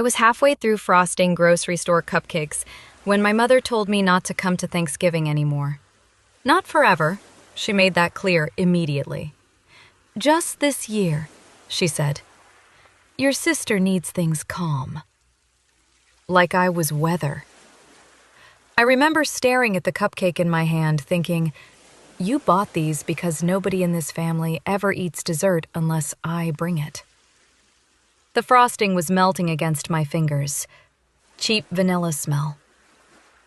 I was halfway through frosting grocery store cupcakes when my mother told me not to come to Thanksgiving anymore. Not forever, she made that clear immediately. Just this year, she said. Your sister needs things calm. Like I was weather. I remember staring at the cupcake in my hand thinking, you bought these because nobody in this family ever eats dessert unless I bring it. The frosting was melting against my fingers. Cheap vanilla smell.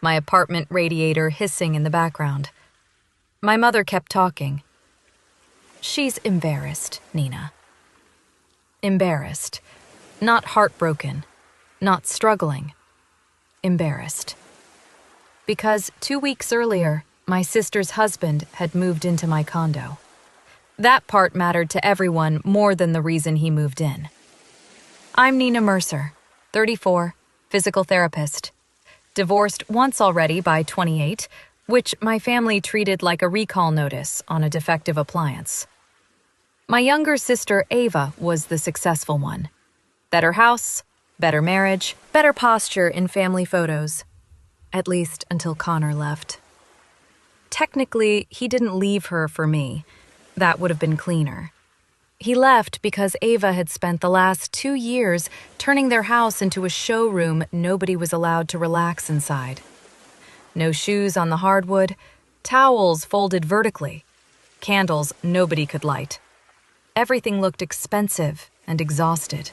My apartment radiator hissing in the background. My mother kept talking. She's embarrassed, Nina. Embarrassed. Not heartbroken. Not struggling. Embarrassed. Because 2 weeks earlier, my sister's husband had moved into my condo. That part mattered to everyone more than the reason he moved in. I'm Nina Mercer, 34, physical therapist. Divorced once already by 28, which my family treated like a recall notice on a defective appliance. My younger sister, Ava, was the successful one. Better house, better marriage, better posture in family photos. At least until Connor left. Technically, he didn't leave her for me. That would have been cleaner. He left because Ava had spent the last 2 years turning their house into a showroom nobody was allowed to relax inside. No shoes on the hardwood, towels folded vertically, candles nobody could light. Everything looked expensive and exhausted.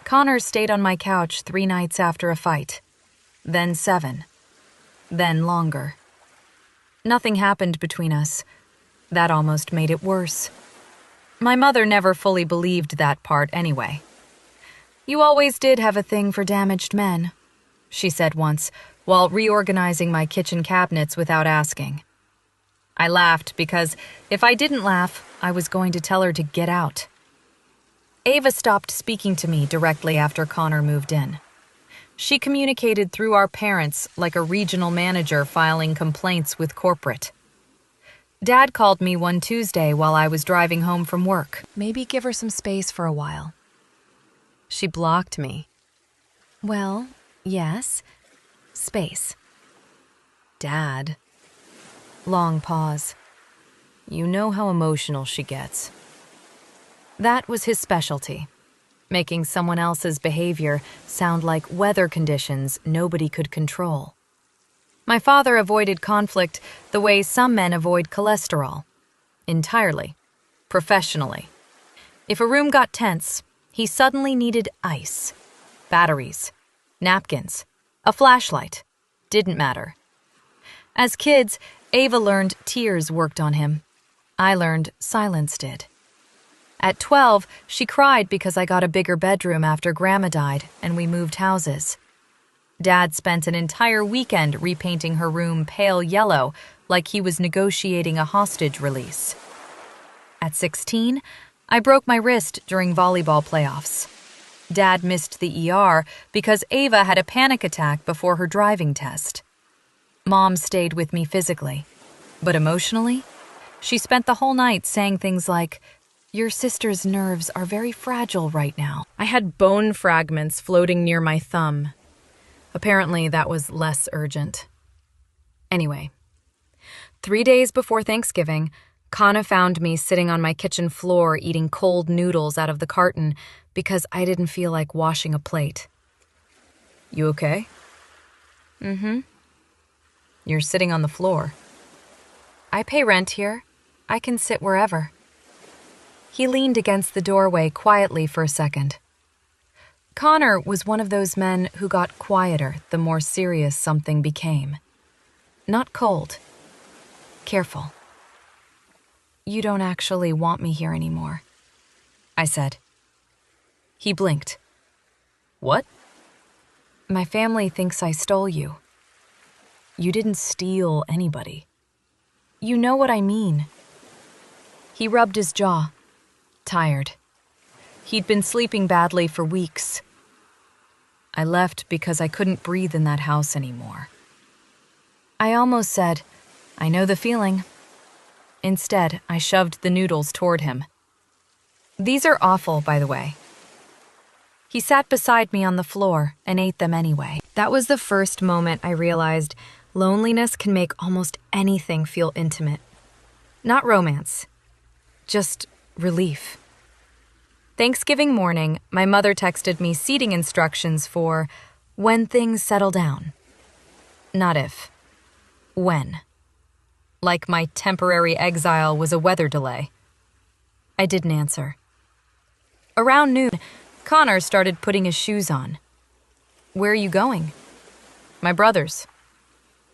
Connor stayed on my couch 3 nights after a fight, then 7, then longer. Nothing happened between us. That almost made it worse. My mother never fully believed that part anyway. You always did have a thing for damaged men, she said once, while reorganizing my kitchen cabinets without asking. I laughed because if I didn't laugh, I was going to tell her to get out. Ava stopped speaking to me directly after Connor moved in. She communicated through our parents like a regional manager filing complaints with corporate. Dad called me one Tuesday while I was driving home from work. Maybe give her some space for a while. She blocked me. Well, yes. Space. Dad. Long pause. You know how emotional she gets. That was his specialty. Making someone else's behavior sound like weather conditions nobody could control. My father avoided conflict the way some men avoid cholesterol. Entirely. Professionally. If a room got tense, he suddenly needed ice. Batteries. Napkins. A flashlight. Didn't matter. As kids, Ava learned tears worked on him. I learned silence did. At 12, she cried because I got a bigger bedroom after Grandma died and we moved houses. Dad spent an entire weekend repainting her room pale yellow like he was negotiating a hostage release. At 16, I broke my wrist during volleyball playoffs. Dad missed the ER because Ava had a panic attack before her driving test. Mom stayed with me physically, but emotionally, she spent the whole night saying things like, "Your sister's nerves are very fragile right now." I had bone fragments floating near my thumb. Apparently, that was less urgent. Anyway, 3 days before Thanksgiving, Kana found me sitting on my kitchen floor eating cold noodles out of the carton because I didn't feel like washing a plate. You okay? Mm-hmm. You're sitting on the floor. I pay rent here. I can sit wherever. He leaned against the doorway quietly for a second. Connor was one of those men who got quieter the more serious something became. Not cold. Careful. You don't actually want me here anymore, I said. He blinked. What? My family thinks I stole you. You didn't steal anybody. You know what I mean. He rubbed his jaw, tired. He'd been sleeping badly for weeks. I left because I couldn't breathe in that house anymore. I almost said, I know the feeling. Instead, I shoved the noodles toward him. These are awful, by the way. He sat beside me on the floor and ate them anyway. That was the first moment I realized loneliness can make almost anything feel intimate. Not romance, just relief. Thanksgiving morning, my mother texted me seating instructions for when things settle down. Not if. When. Like my temporary exile was a weather delay. I didn't answer. Around noon, Connor started putting his shoes on. Where are you going? My brother's.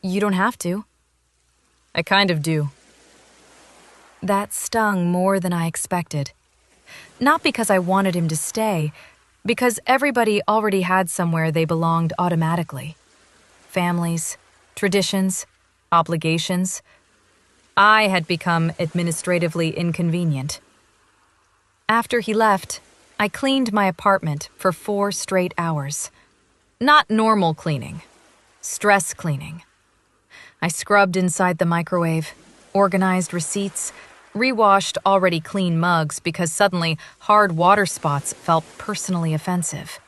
You don't have to. I kind of do. That stung more than I expected. Not because I wanted him to stay, because everybody already had somewhere they belonged automatically. Families, traditions, obligations. I had become administratively inconvenient. After he left, I cleaned my apartment for 4 straight hours. Not normal cleaning, stress cleaning. I scrubbed inside the microwave, organized receipts, rewashed already clean mugs because suddenly hard water spots felt personally offensive.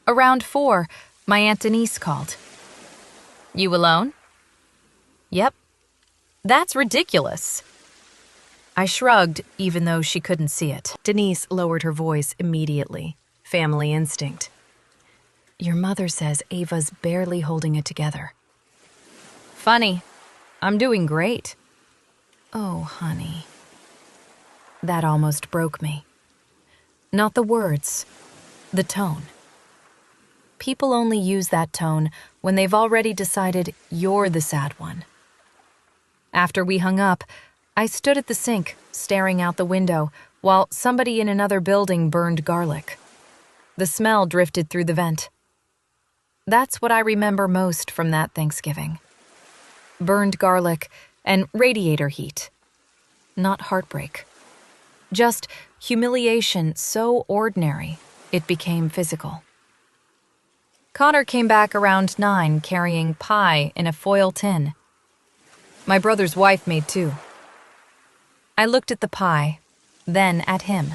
Around 4, my Aunt Denise called. You alone? Yep. That's ridiculous. I shrugged, even though she couldn't see it. Denise lowered her voice immediately. Family instinct. Your mother says Ava's barely holding it together. Funny. I'm doing great. Oh, honey. That almost broke me. Not the words, the tone. People only use that tone when they've already decided you're the sad one. After we hung up, I stood at the sink, staring out the window, while somebody in another building burned garlic. The smell drifted through the vent. That's what I remember most from that Thanksgiving. Burned garlic and radiator heat. Not heartbreak. Just humiliation so ordinary, it became physical. Connor came back around 9 carrying pie in a foil tin. My brother's wife made 2. I looked at the pie, then at him.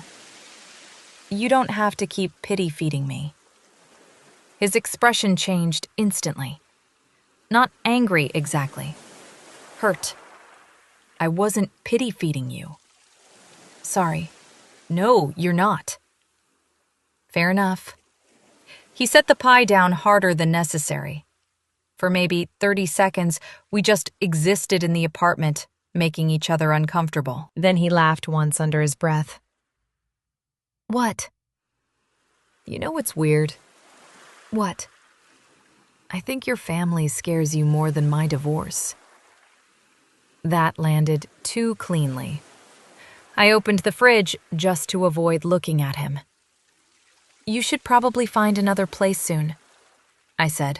You don't have to keep pity-feeding me. His expression changed instantly. Not angry exactly. Hurt. I wasn't pity-feeding you. Sorry. No, you're not. Fair enough. He set the pie down harder than necessary. For maybe 30 seconds, we just existed in the apartment, making each other uncomfortable. Then he laughed once under his breath. What? You know what's weird? What? I think your family scares you more than my divorce. That landed too cleanly. I opened the fridge just to avoid looking at him. You should probably find another place soon, I said.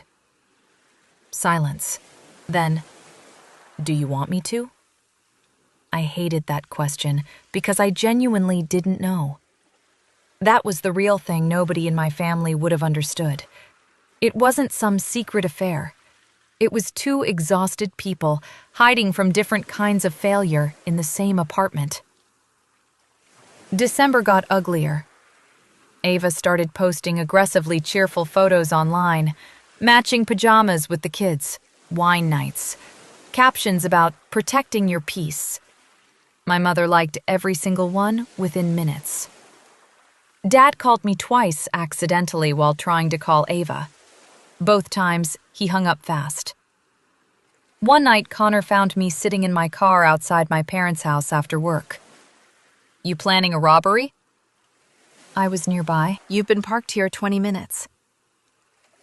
Silence. Then, do you want me to? I hated that question because I genuinely didn't know. That was the real thing nobody in my family would have understood. It wasn't some secret affair. It was 2 exhausted people hiding from different kinds of failure in the same apartment. December got uglier. Ava started posting aggressively cheerful photos online, matching pajamas with the kids, wine nights, captions about protecting your peace. My mother liked every single one within minutes. Dad called me twice accidentally while trying to call Ava. Both times, he hung up fast. One night, Connor found me sitting in my car outside my parents' house after work. You planning a robbery? I was nearby. You've been parked here 20 minutes.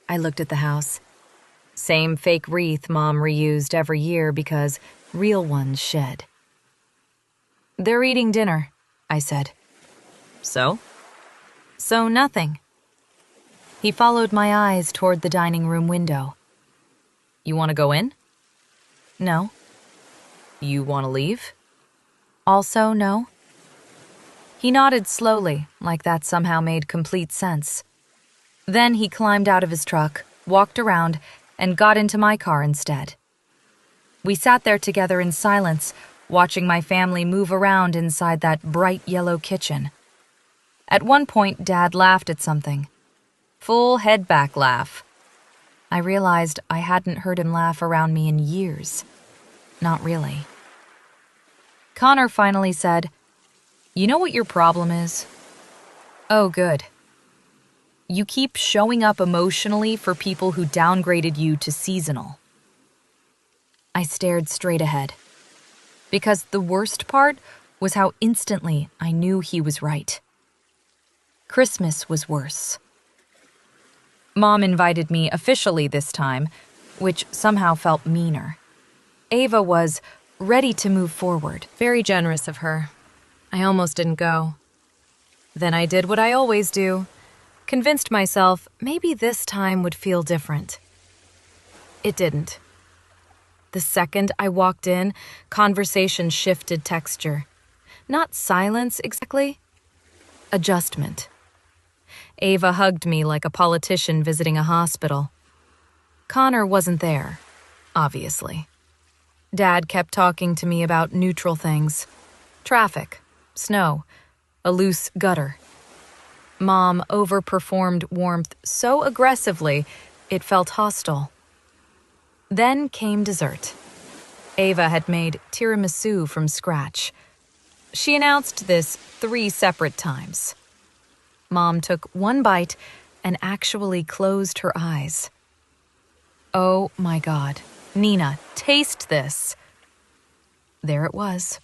I looked at the house. Same fake wreath Mom reused every year because real ones shed. They're eating dinner, I said. So? So nothing. He followed my eyes toward the dining room window. You want to go in? No. You want to leave? Also no. He nodded slowly, like that somehow made complete sense. Then he climbed out of his truck, walked around, and got into my car instead. We sat there together in silence, watching my family move around inside that bright yellow kitchen. At one point, Dad laughed at something. Full head back laugh. I realized I hadn't heard him laugh around me in years. Not really. Connor finally said, "You know what your problem is?" "Oh, good." "You keep showing up emotionally for people who downgraded you to seasonal." I stared straight ahead. Because the worst part was how instantly I knew he was right. Christmas was worse. Mom invited me officially this time, which somehow felt meaner. Ava was ready to move forward. Very generous of her. I almost didn't go. Then I did what I always do. Convinced myself maybe this time would feel different. It didn't. The second I walked in, conversation shifted texture. Not silence exactly. Adjustment. Ava hugged me like a politician visiting a hospital. Connor wasn't there, obviously. Dad kept talking to me about neutral things. Traffic, snow, a loose gutter. Mom overperformed warmth so aggressively, it felt hostile. Then came dessert. Ava had made tiramisu from scratch. She announced this 3 separate times. Mom took one bite and actually closed her eyes. "Oh my God, Nina, taste this." There it was,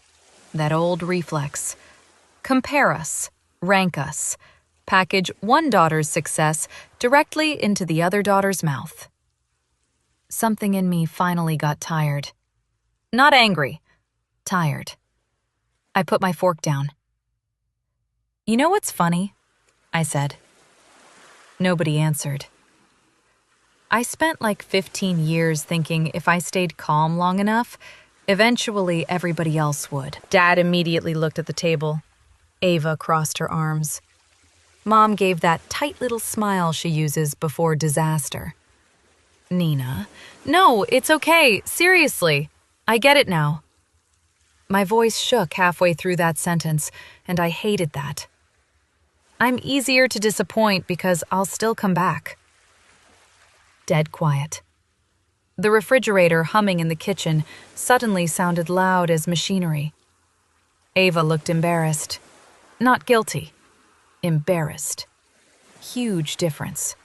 that old reflex. Compare us, rank us, package one daughter's success directly into the other daughter's mouth. Something in me finally got tired. Not angry, tired. I put my fork down. "You know what's funny?" I said. Nobody answered. I spent like 15 years thinking if I stayed calm long enough, eventually everybody else would. Dad immediately looked at the table. Ava crossed her arms. Mom gave that tight little smile she uses before disaster. "Nina, no, it's okay, seriously. I get it now." My voice shook halfway through that sentence, and I hated that. I'm easier to disappoint because I'll still come back. Dead quiet. The refrigerator humming in the kitchen suddenly sounded loud as machinery. Ava looked embarrassed. Not guilty. Embarrassed. Huge difference.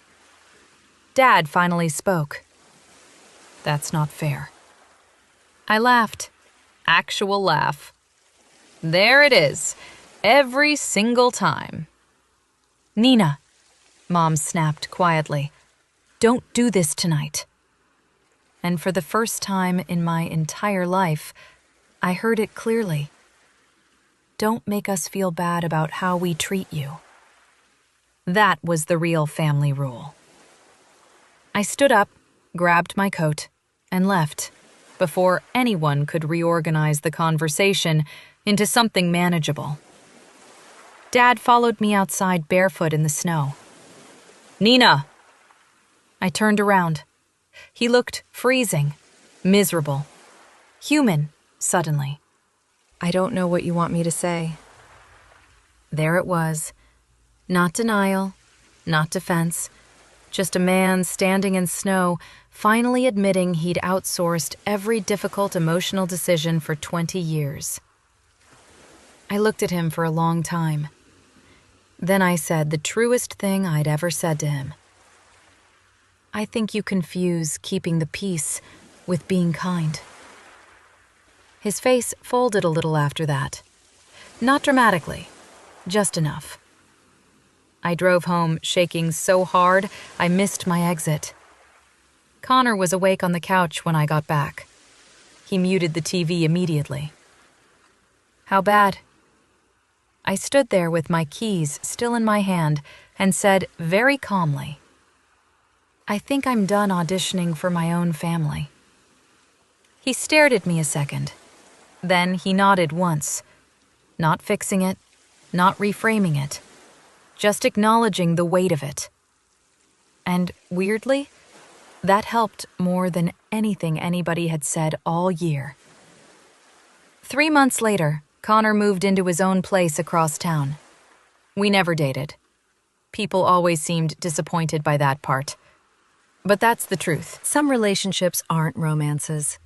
Dad finally spoke. "That's not fair." I laughed. Actual laugh. "There it is. Every single time." "Nina," Mom snapped quietly, "don't do this tonight." And for the first time in my entire life, I heard it clearly. Don't make us feel bad about how we treat you. That was the real family rule. I stood up, grabbed my coat, and left before anyone could reorganize the conversation into something manageable. Dad followed me outside barefoot in the snow. "Nina!" I turned around. He looked freezing, miserable, human, suddenly. "I don't know what you want me to say." There it was. Not denial, not defense, just a man standing in snow, finally admitting he'd outsourced every difficult emotional decision for 20 years. I looked at him for a long time. Then I said the truest thing I'd ever said to him. "I think you confuse keeping the peace with being kind." His face folded a little after that. Not dramatically, just enough. I drove home shaking so hard I missed my exit. Connor was awake on the couch when I got back. He muted the TV immediately. "How bad?" I stood there with my keys still in my hand and said very calmly, "I think I'm done auditioning for my own family." He stared at me a second. Then he nodded once, not fixing it, not reframing it, just acknowledging the weight of it. And weirdly, that helped more than anything anybody had said all year. 3 months later, Connor moved into his own place across town. We never dated. People always seemed disappointed by that part. But that's the truth. Some relationships aren't romances.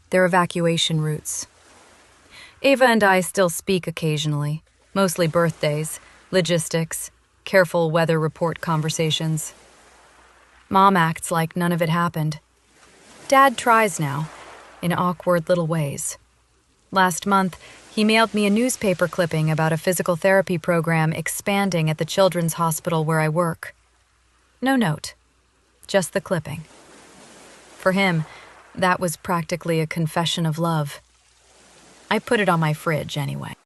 They're evacuation routes. Ava and I still speak occasionally, mostly birthdays, logistics, careful weather report conversations. Mom acts like none of it happened. Dad tries now, in awkward little ways. Last month, he mailed me a newspaper clipping about a physical therapy program expanding at the children's hospital where I work. No note, just the clipping. For him, that was practically a confession of love. I put it on my fridge anyway.